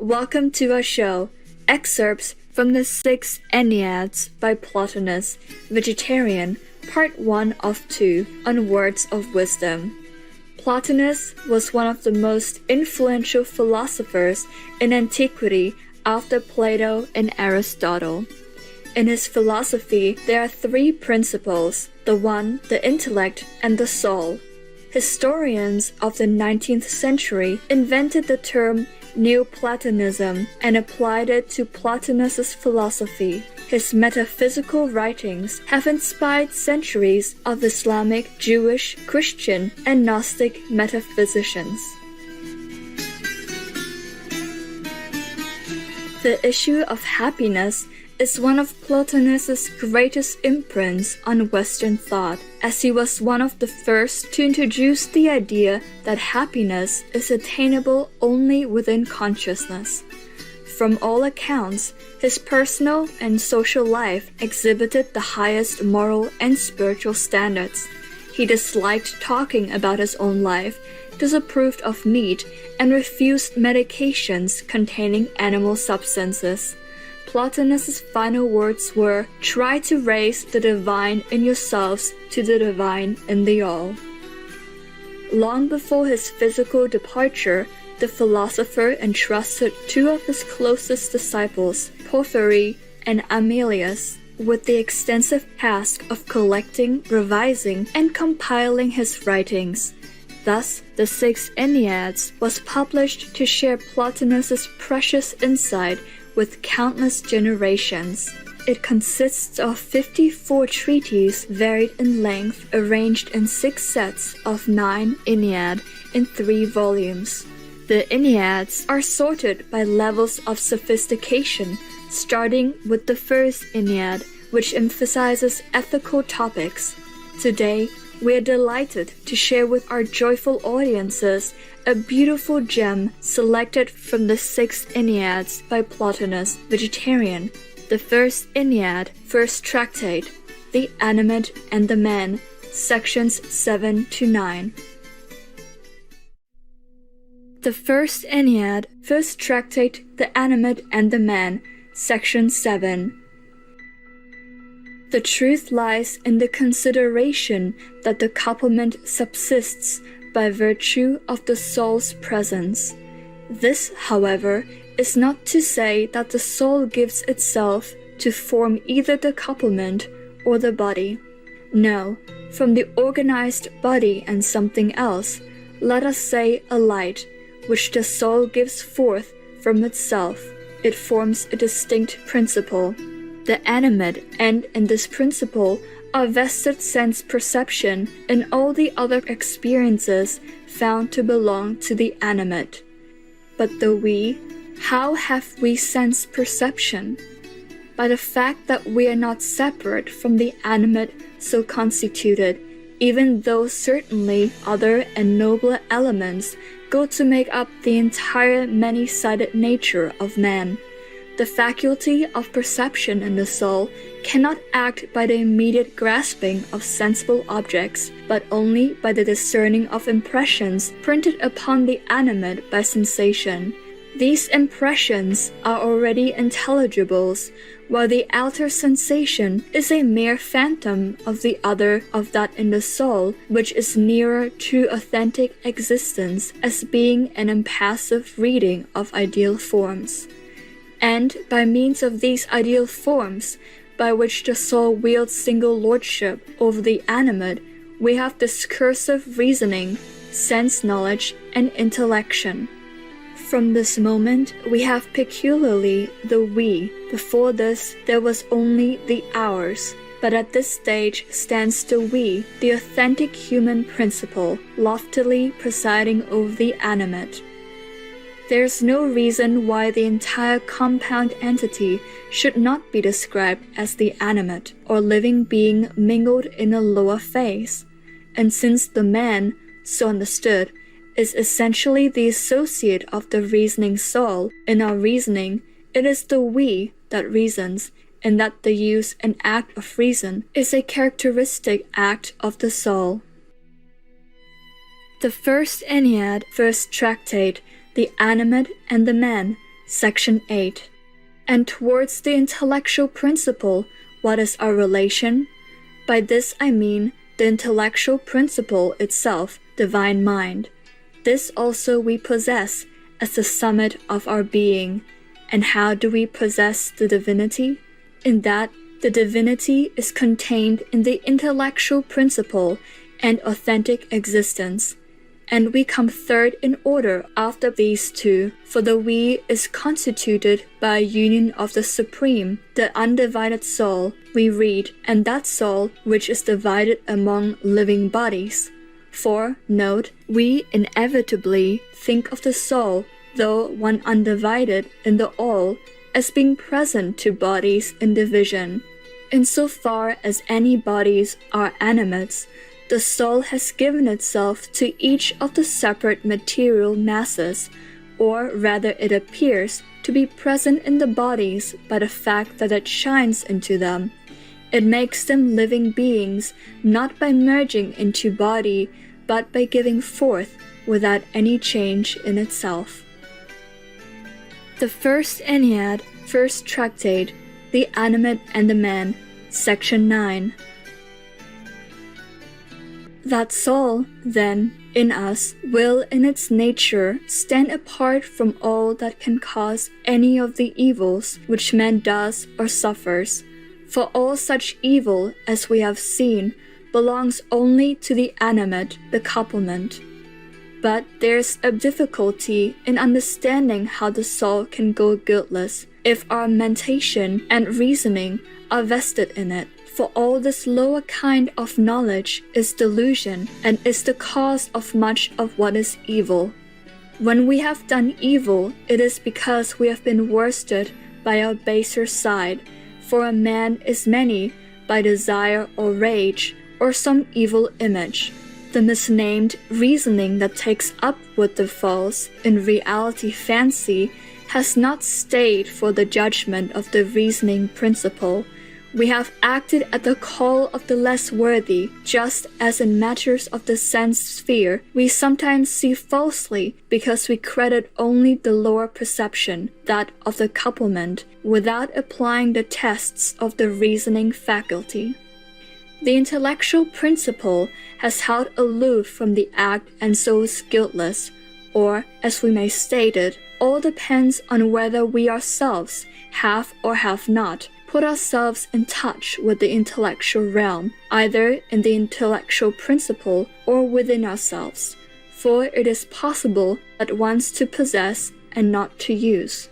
Welcome to our show, Excerpts from the Six Enneads by Plotinus, Vegetarian, Part 1 of 2 on Words of Wisdom. Plotinus was one of the most influential philosophers in antiquity after Plato and Aristotle. In his philosophy, there are three principles: the one, the intellect, and the soul. Historians of the 19th century invented the term Neoplatonism and applied it to Plotinus's philosophy. His metaphysical writings have inspired centuries of Islamic, Jewish, Christian, and Gnostic metaphysicians. The issue of happiness is one of Plotinus's greatest imprints on Western thought, as he was one of the first to introduce the idea that happiness is attainable only within consciousness. From all accounts, his personal and social life exhibited the highest moral and spiritual standards. He disliked talking about his own life, disapproved of meat, and refused medications containing animal substances. Plotinus's final words were, "Try to raise the divine in yourselves to the divine in the all." Long before his physical departure, the philosopher entrusted two of his closest disciples, Porphyry and Amelius, with the extensive task of collecting, revising, and compiling his writings. Thus, the Six Enneads was published to share Plotinus's precious insight with countless generations. It consists of 54 treatises varied in length, arranged in 6 sets of 9 Ennead in 3 volumes. The Enneads are sorted by levels of sophistication, starting with the first Ennead, which emphasizes ethical topics. Today, we are delighted to share with our joyful audiences a beautiful gem selected from the Six Enneads by Plotinus, Vegetarian. The first Ennead, first tractate, The Animate and the Man, sections 7 to 9. The first Ennead, first tractate, The Animate and the Man, section 7. The truth lies in the consideration that the couplement subsists by virtue of the soul's presence. This, however, is not to say that the soul gives itself to form either the couplement or the body. No, from the organized body and something else, let us say a light, which the soul gives forth from itself, it forms a distinct principle. The animate and in this principle are vested sense perception and all the other experiences found to belong to the animate. But the we, how have we sense perception? By the fact that we are not separate from the animate so constituted, even though certainly other and nobler elements go to make up the entire many-sided nature of man. The faculty of perception in the soul cannot act by the immediate grasping of sensible objects, but only by the discerning of impressions printed upon the animate by sensation. These impressions are already intelligibles, while the outer sensation is a mere phantom of the other of that in the soul, which is nearer to authentic existence as being an impassive reading of ideal forms. And by means of these ideal forms, by which the soul wields single lordship over the animate, we have discursive reasoning, sense knowledge, and intellection. From this moment, we have peculiarly the we. Before this, there was only the ours. But at this stage stands the we, the authentic human principle, loftily presiding over the animate. There is no reason why the entire compound entity should not be described as the animate, or living being mingled in a lower phase. And since the man, so understood, is essentially the associate of the reasoning soul, in our reasoning, it is the we that reasons, and that the use and act of reason is a characteristic act of the soul. The first Ennead, first tractate, The Animate and the Man, Section 8. And towards the intellectual principle, what is our relation? By this I mean the intellectual principle itself, divine mind. This also we possess as the summit of our being. And how do we possess the divinity? In that the divinity is contained in the intellectual principle and authentic existence, and we come third in order after these two, for the we is constituted by a union of the supreme, the undivided soul, we read, and that soul which is divided among living bodies. For, note, we inevitably think of the soul, though one undivided in the all, as being present to bodies in division. Insofar as any bodies are animates, the soul has given itself to each of the separate material masses, or rather it appears to be present in the bodies by the fact that it shines into them. It makes them living beings, not by merging into body, but by giving forth without any change in itself. The First Ennead, First Tractate, The Animate and the Man, Section 9. That soul, then, in us, will in its nature stand apart from all that can cause any of the evils which man does or suffers, for all such evil, as we have seen, belongs only to the animate, the couplement. But there's a difficulty in understanding how the soul can go guiltless if our mentation and reasoning are vested in it. For all this lower kind of knowledge is delusion and is the cause of much of what is evil. When we have done evil, it is because we have been worsted by our baser side, for a man is many by desire or rage or some evil image. The misnamed reasoning that takes up with the false, in reality fancy, has not stayed for the judgment of the reasoning principle. We have acted at the call of the less worthy, just as in matters of the sense sphere we sometimes see falsely because we credit only the lower perception, that of the couplement, without applying the tests of the reasoning faculty. The intellectual principle has held aloof from the act and so is guiltless, or, as we may state it, all depends on whether we ourselves have or have not put ourselves in touch with the intellectual realm, either in the intellectual principle or within ourselves, for it is possible at once to possess and not to use.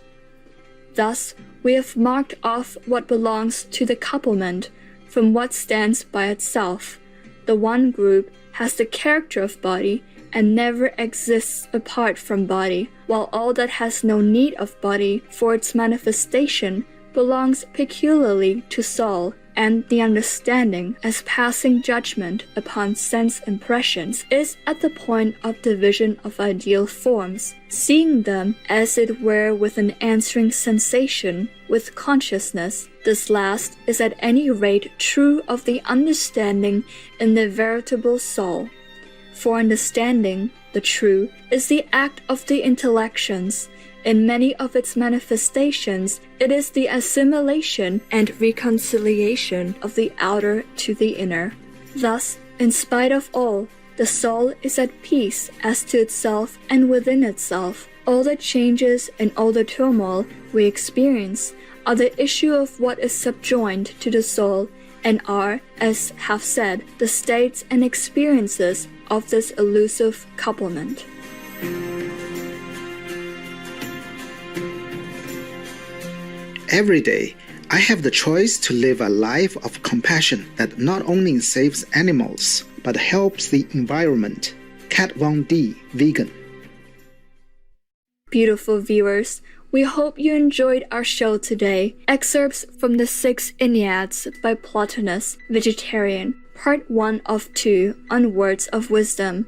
Thus, we have marked off what belongs to the couplement from what stands by itself. The one group has the character of body and never exists apart from body, while all that has no need of body for its manifestation belongs peculiarly to soul, and the understanding, as passing judgment upon sense impressions, is at the point of division of ideal forms, seeing them as it were with an answering sensation, with consciousness. This last is at any rate true of the understanding in the veritable soul. For understanding, the true, is the act of the intellections. In many of its manifestations, it is the assimilation and reconciliation of the outer to the inner. Thus, in spite of all, the soul is at peace as to itself and within itself. All the changes and all the turmoil we experience are the issue of what is subjoined to the soul, and are, as have said, the states and experiences of this elusive couplement. Every day, I have the choice to live a life of compassion that not only saves animals, but helps the environment. Kat Von D, vegan. Beautiful viewers, we hope you enjoyed our show today. Excerpts from the Six Enneads by Plotinus, vegetarian, part 1 of 2 on words of wisdom.